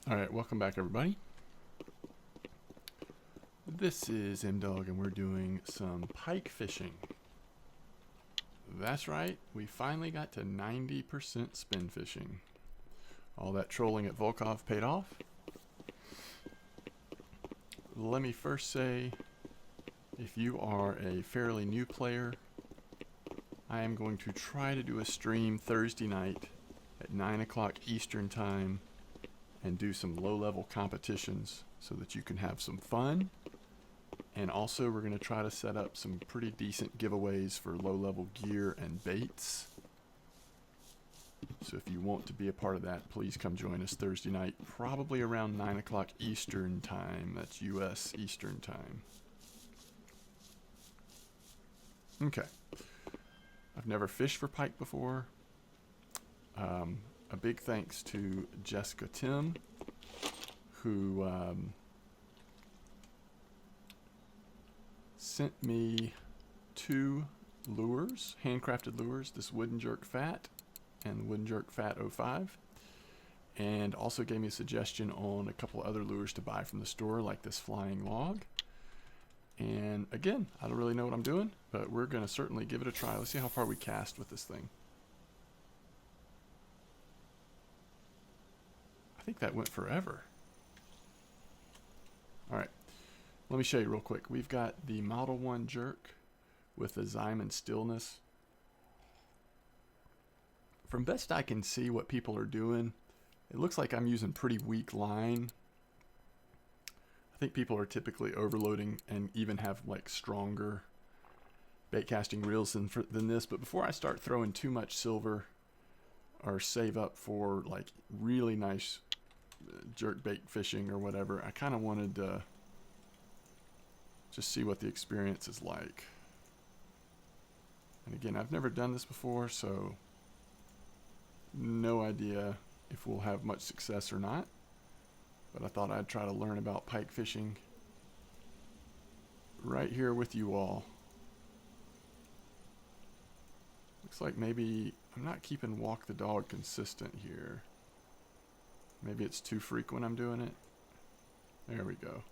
Alright, welcome back everybody. This is M-Dog and we're doing some pike fishing. That's right, we finally got to 90% spin fishing. All that trolling at Volkov paid off. Let me first say, if you are a fairly new player, I am going to try to do a stream Thursday night at 9 o'clock Eastern time and do some low-level competitions so that you can have some fun. And also we're going to try to set up some pretty decent giveaways for low-level gear and baits. So if you want to be a part of that, please come join us Thursday night, probably around 9 o'clock Eastern time. That's US Eastern time. Okay. I've never fished for pike before. A big thanks to Jessica Tim, who sent me two lures, handcrafted lures, this Wooden Jerk Fat and Wooden Jerk Fat 05, and also gave me a suggestion on a couple other lures to buy from the store, like this flying log. And again, I don't really know what I'm doing, but we're going to certainly give it a try. Let's see how far we cast with this thing. I think that went forever. Alright, let me show you real quick. We've got the Model 1 jerk with the Zyman stillness. From best I can see what people are doing, it looks like I'm using pretty weak line. I think people are typically overloading and even have like stronger bait casting reels than this. But before I start throwing too much silver or save up for like really nice jerk bait fishing or whatever, I kind of wanted to just see what the experience is like. And again, I've never done this before, so no idea if we'll have much success or not. But I thought I'd try to learn about pike fishing right here with you all. Looks like maybe I'm not keeping walk the dog consistent here. Maybe it's too frequent I'm doing it. There we go.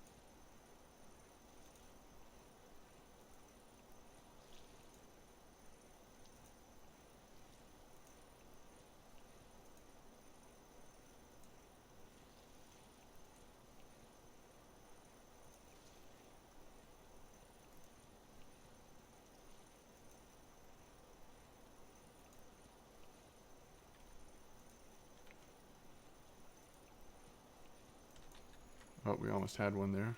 Oh, we almost had one there.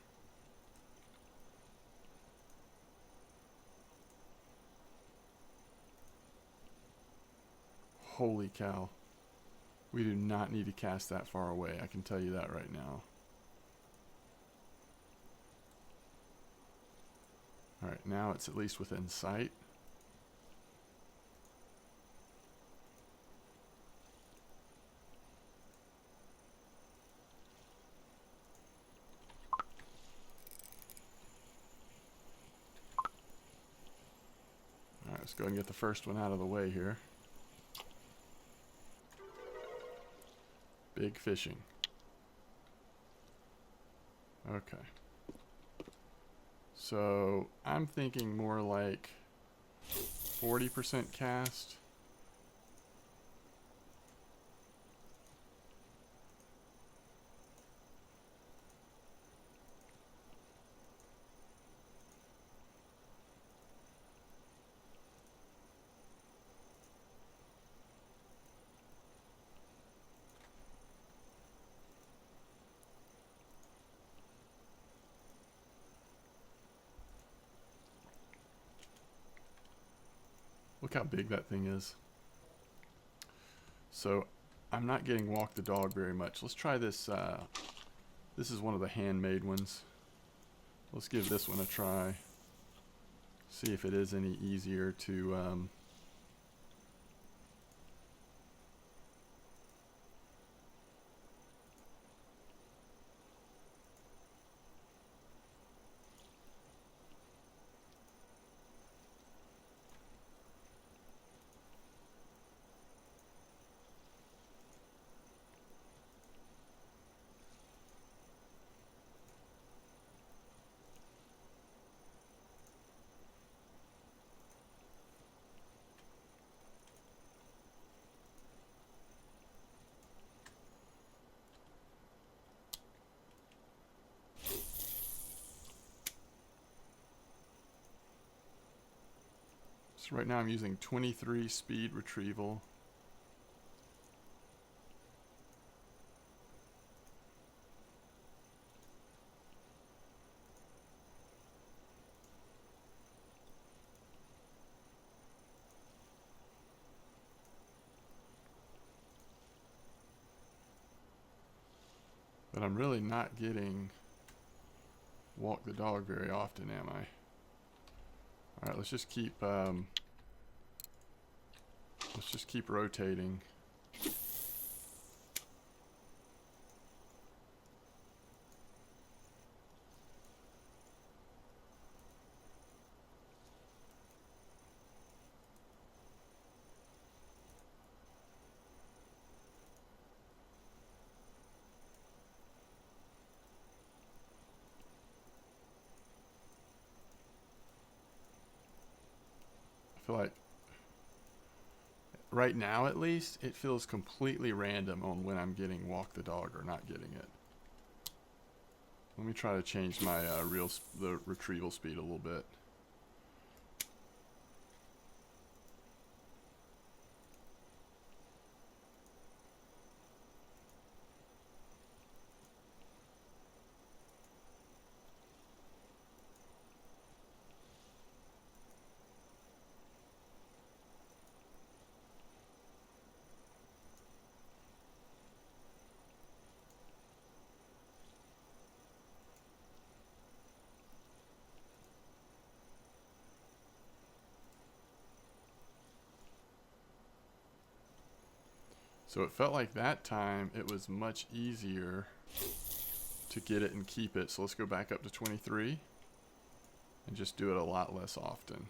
Holy cow. We do not need to cast that far away, I can tell you that right now. Alright, now it's at least within sight. Alright, let's go ahead and get the first one out of the way here. Big fishing. Okay. So I'm thinking more like 40% cast. Look how big that thing is. So I'm not getting walk the dog very much. Let's try this. This is one of the handmade ones. Let's give this one a try. See if it is any easier to So right now I'm using 23 speed retrieval. But I'm really not getting walk the dog very often, am I? Alright, let's just keep rotating. I feel like right now, at least, it feels completely random on when I'm getting walk the dog or not getting it. Let me try to change my the retrieval speed a little bit. So it felt like that time it was much easier to get it and keep it. So let's go back up to 23 and just do it a lot less often.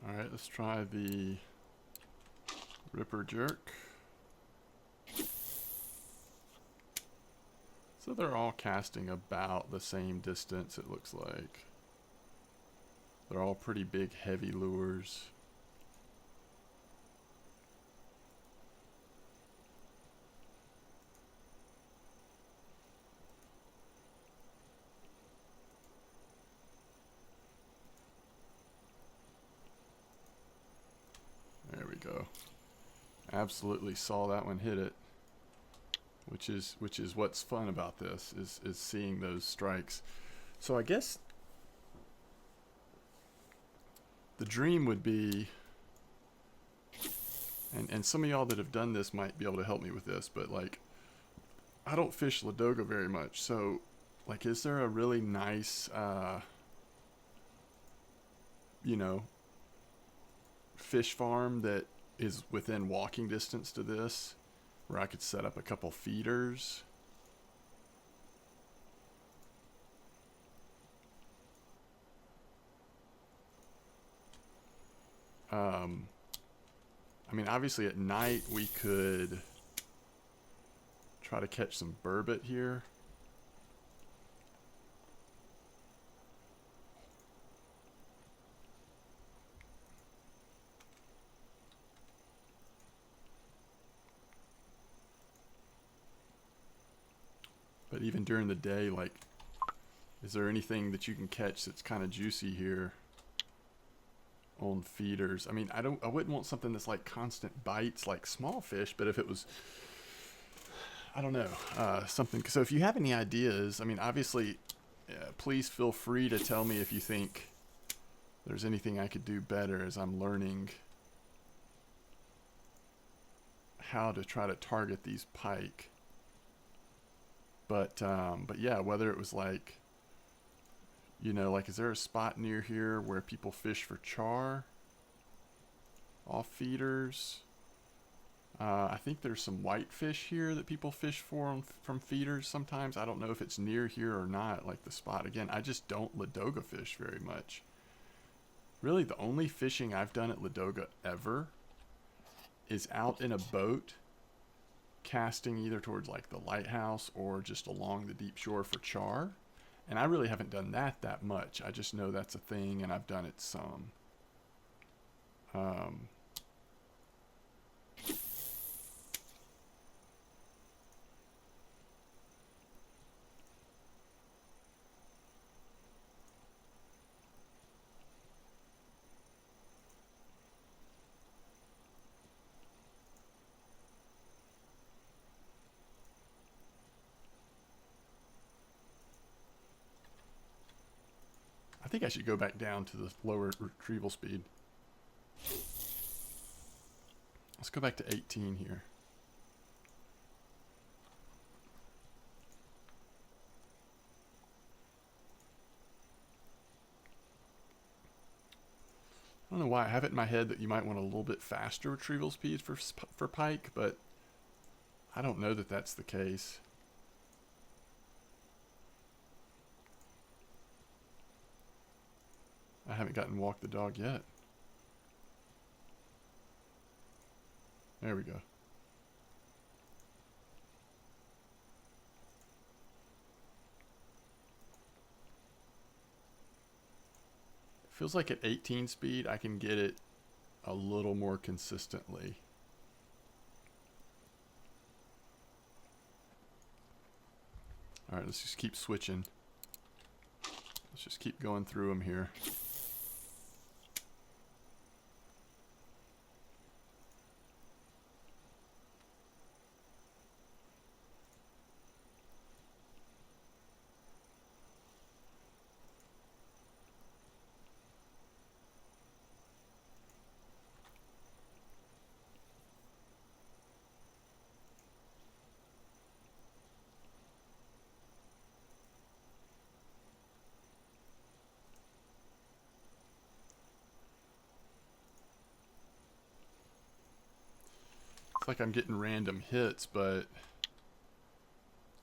Alright, let's try the Ripper Jerk. So they're all casting about the same distance, it looks like. They're all pretty big, heavy lures. There we go. Absolutely saw that one hit it. Which is what's fun about this is seeing those strikes. So I guess the dream would be, and some of y'all that have done this might be able to help me with this, but like I don't fish Ladoga very much, so like is there a really nice you know, fish farm that is within walking distance to this where I could set up a couple feeders? I mean, obviously at night we could try to catch some burbot here. But even during the day, like, is there anything that you can catch that's kind of juicy here on feeders? I mean, I wouldn't want something that's like constant bites, like small fish, but if it was, I don't know, something. So if you have any ideas, I mean, obviously, please feel free to tell me if you think there's anything I could do better as I'm learning how to try to target these pike. But yeah, whether it was like, you know, like, is there a spot near here where people fish for char off feeders? I think there's some whitefish here that people fish for from feeders sometimes. I don't know if it's near here or not, like the spot. Again, I just don't Ladoga fish very much. Really, the only fishing I've done at Ladoga ever is out in a boat, casting either towards like the lighthouse or just along the deep shore for char. And I really haven't done that much. I just know that's a thing, and I've done it some. I think I should go back down to the lower retrieval speed. Let's go back to 18 here. I don't know why I have it in my head that you might want a little bit faster retrieval speed for pike, but I don't know that that's the case. I haven't gotten walk the dog yet. There we go. Feels like at 18 speed I can get it a little more consistently. Alright, let's just keep switching. Let's just keep going through them here. It's like I'm getting random hits, but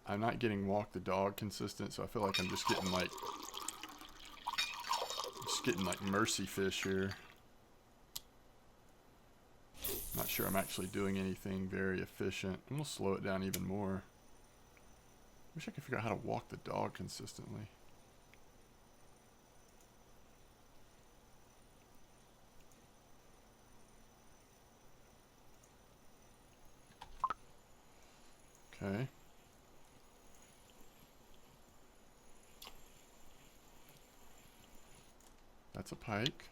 I'm not getting walk the dog consistent, so I feel like I'm just getting like mercy fish here. Not sure I'm actually doing anything very efficient. I'm gonna slow it down even more. Wish I could figure out how to walk the dog consistently. Okay. That's a pike.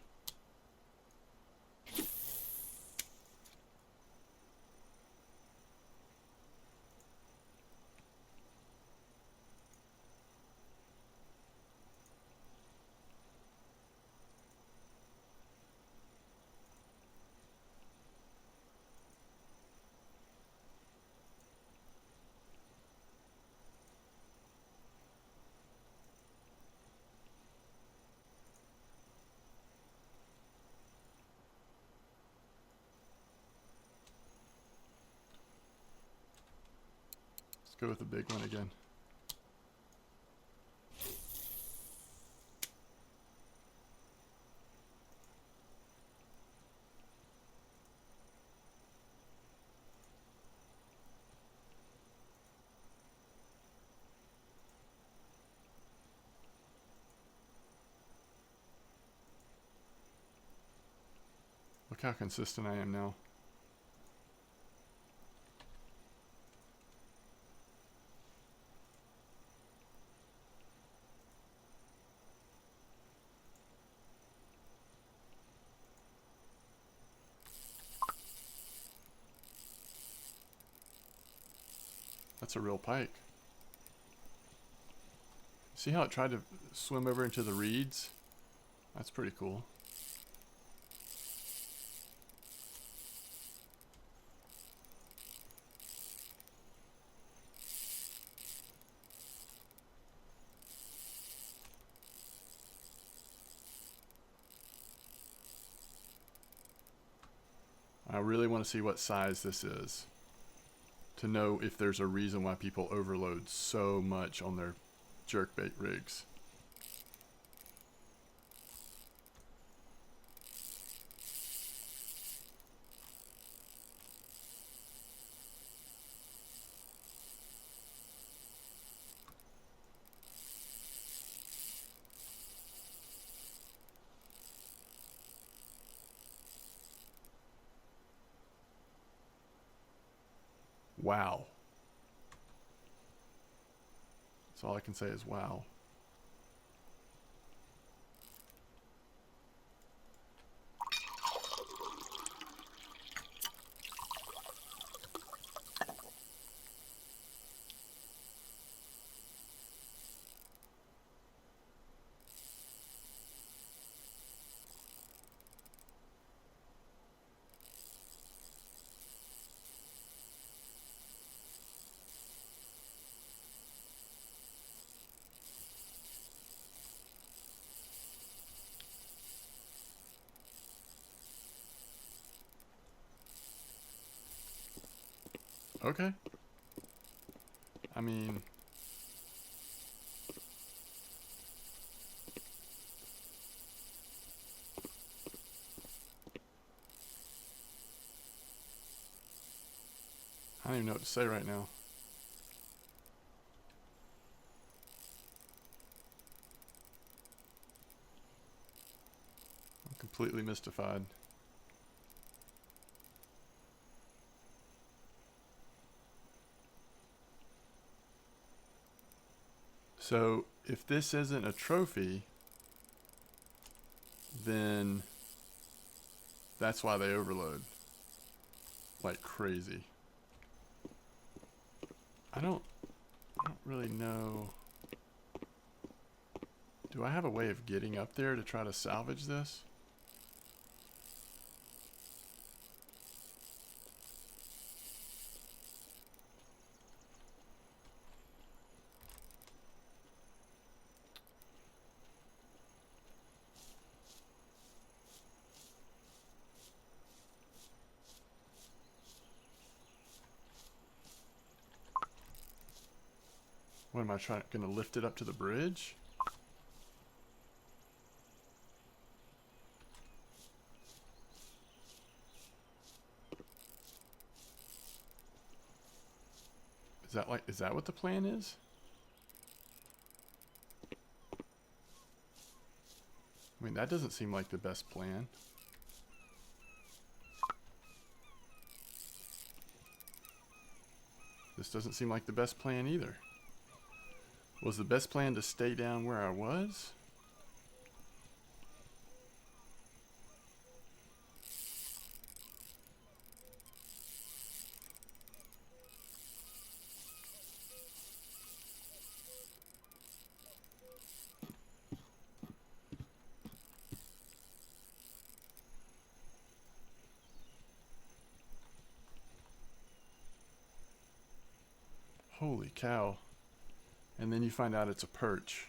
Let's go with the big one again. Look how consistent I am now. That's a real pike. See how it tried to swim over into the reeds? That's pretty cool. I really want to see what size this is to know if there's a reason why people overload so much on their jerkbait rigs. Wow. That's all I can say is wow. Okay. I mean, I don't even know what to say right now. I'm completely mystified. So, if this isn't a trophy, then that's why they overload like crazy. I don't really know. Do I have a way of getting up there to try to salvage this? What am I gonna lift it up to the bridge? Is that what the plan is? I mean, that doesn't seem like the best plan. This doesn't seem like the best plan either. Was the best plan to stay down where I was? Holy cow. And then you find out it's a perch.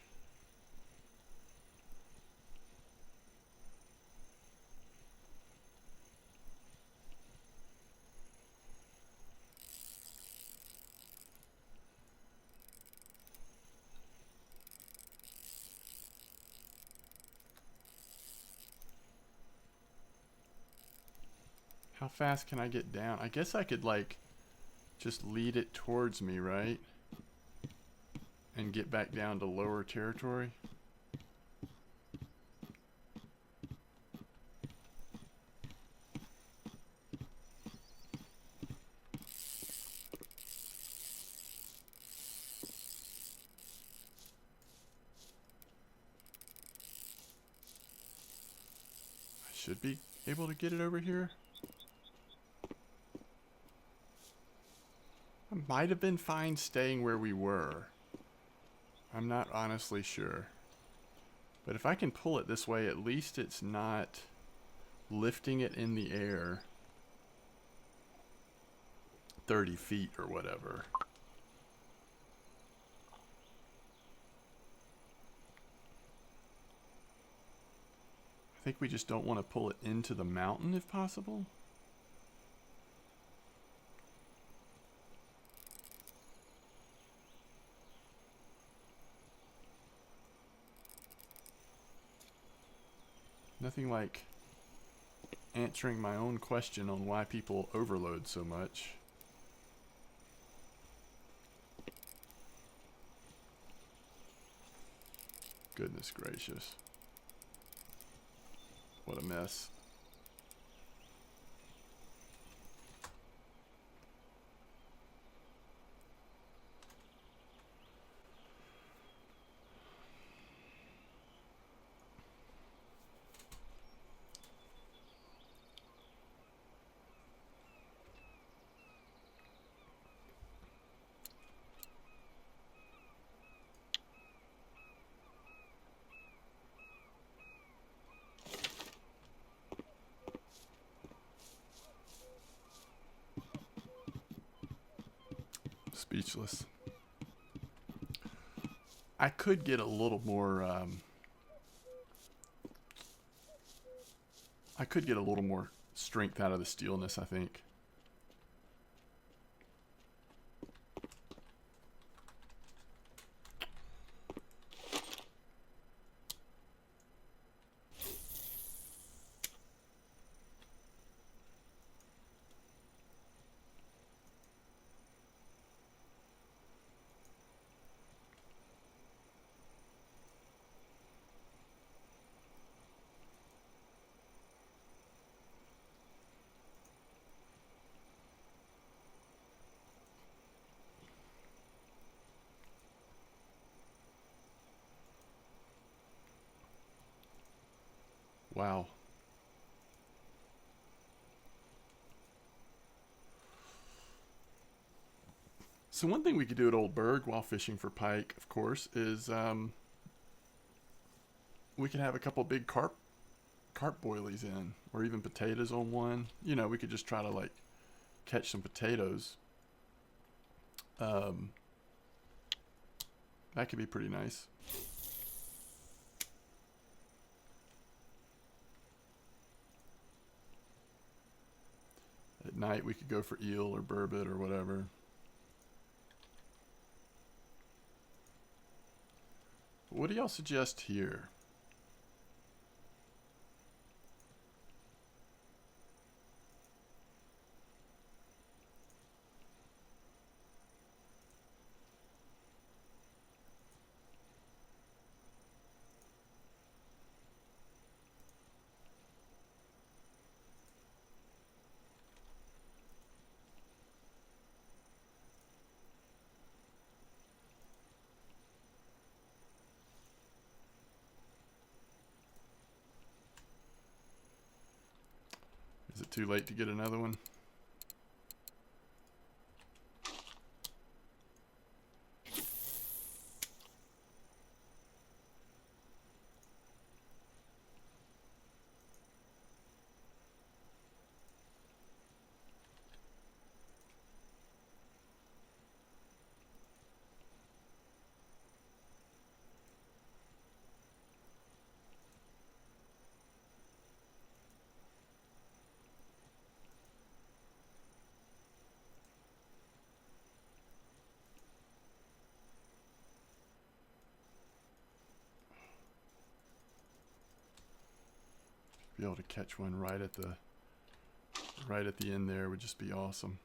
How fast can I get down? I guess I could like just lead it towards me, right? And get back down to lower territory. I should be able to get it over here. I might have been fine staying where we were. I'm not honestly sure. But if I can pull it this way, at least it's not lifting it in the air 30 feet or whatever. I think we just don't want to pull it into the mountain if possible. Nothing like answering my own question on why people overload so much. Goodness gracious. What a mess. Speechless. I could get a little more strength out of the steelness, I think. Wow. So one thing we could do at Old Berg while fishing for pike, of course, is we could have a couple big carp boilies in, or even potatoes on one. You know, we could just try to like catch some potatoes. That could be pretty nice. At night we could go for eel or burbot or whatever. What do y'all suggest here? Is it too late to get another one? Be able to catch one right at the end there would just be awesome.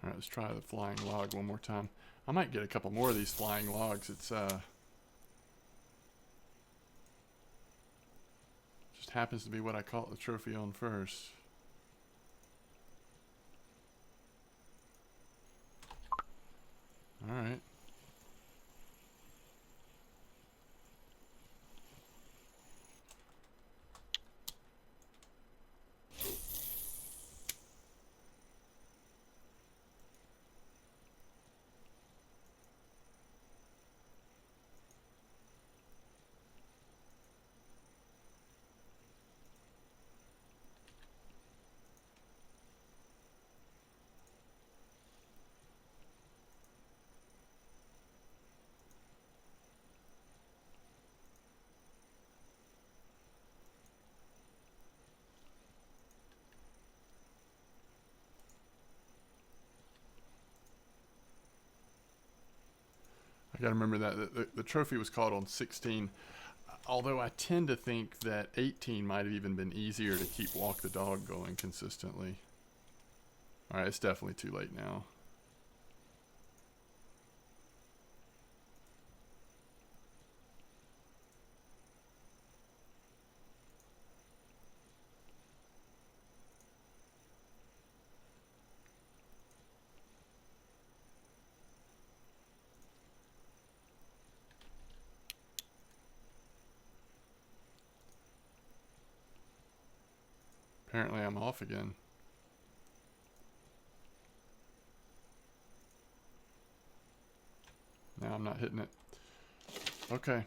All right, let's try the flying log one more time. I might get a couple more of these flying logs. It's just happens to be what I caught the trophy on first. All right. I gotta remember that the trophy was caught on 16. Although I tend to think that 18 might have even been easier to keep walk the dog going consistently. All right, it's definitely too late now. Apparently I'm off again. Now I'm not hitting it. Okay.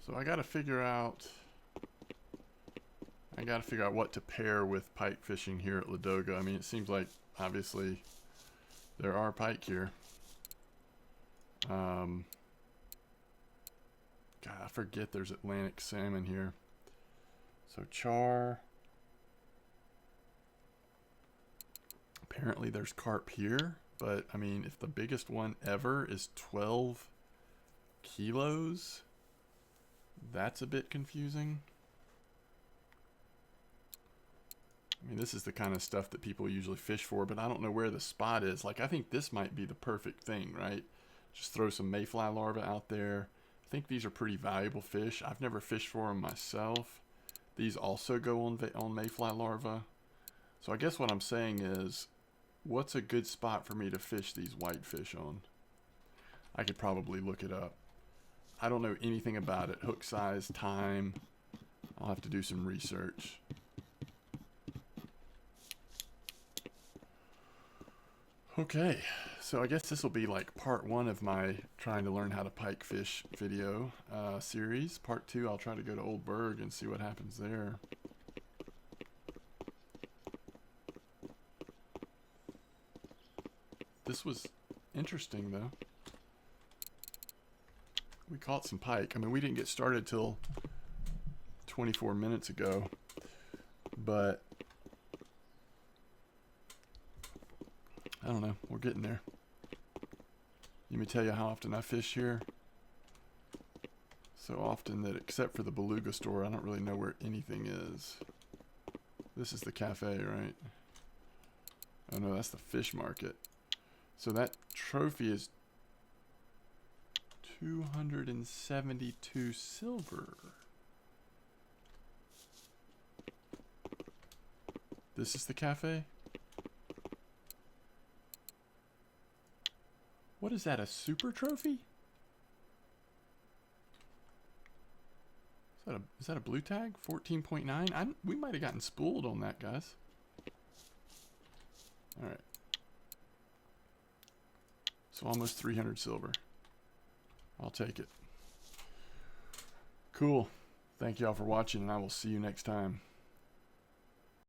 So I gotta figure out what to pair with pike fishing here at Ladoga. I mean, it seems like obviously there are pike here. God, I forget there's Atlantic salmon here. So char. Apparently there's carp here, but I mean, if the biggest one ever is 12 kilos, that's a bit confusing. I mean, this is the kind of stuff that people usually fish for, but I don't know where the spot is. Like, I think this might be the perfect thing, right? Just throw some mayfly larvae out there. I think these are pretty valuable fish. I've never fished for them myself. These also go on mayfly larvae. So I guess what I'm saying is, what's a good spot for me to fish these whitefish on? I could probably look it up. I don't know anything about it. Hook size, time. I'll have to do some research. Okay, so I guess this will be like part 1 of my trying to learn how to pike fish video series. Part 2, I'll try to go to Old Berg and see what happens there. This was interesting though. We caught some pike. I mean, we didn't get started till 24 minutes ago, but I don't know, we're getting there. Let me tell you how often I fish here. So often that except for the beluga store, I don't really know where anything is. This is the cafe, right? Oh no, that's the fish market. So that trophy is 272 silver. This is the cafe? What is that, a super trophy? Is that a blue tag? 14.9? We might have gotten spooled on that, guys. Alright. So almost 300 silver. I'll take it. Cool. Thank y'all for watching, and I will see you next time.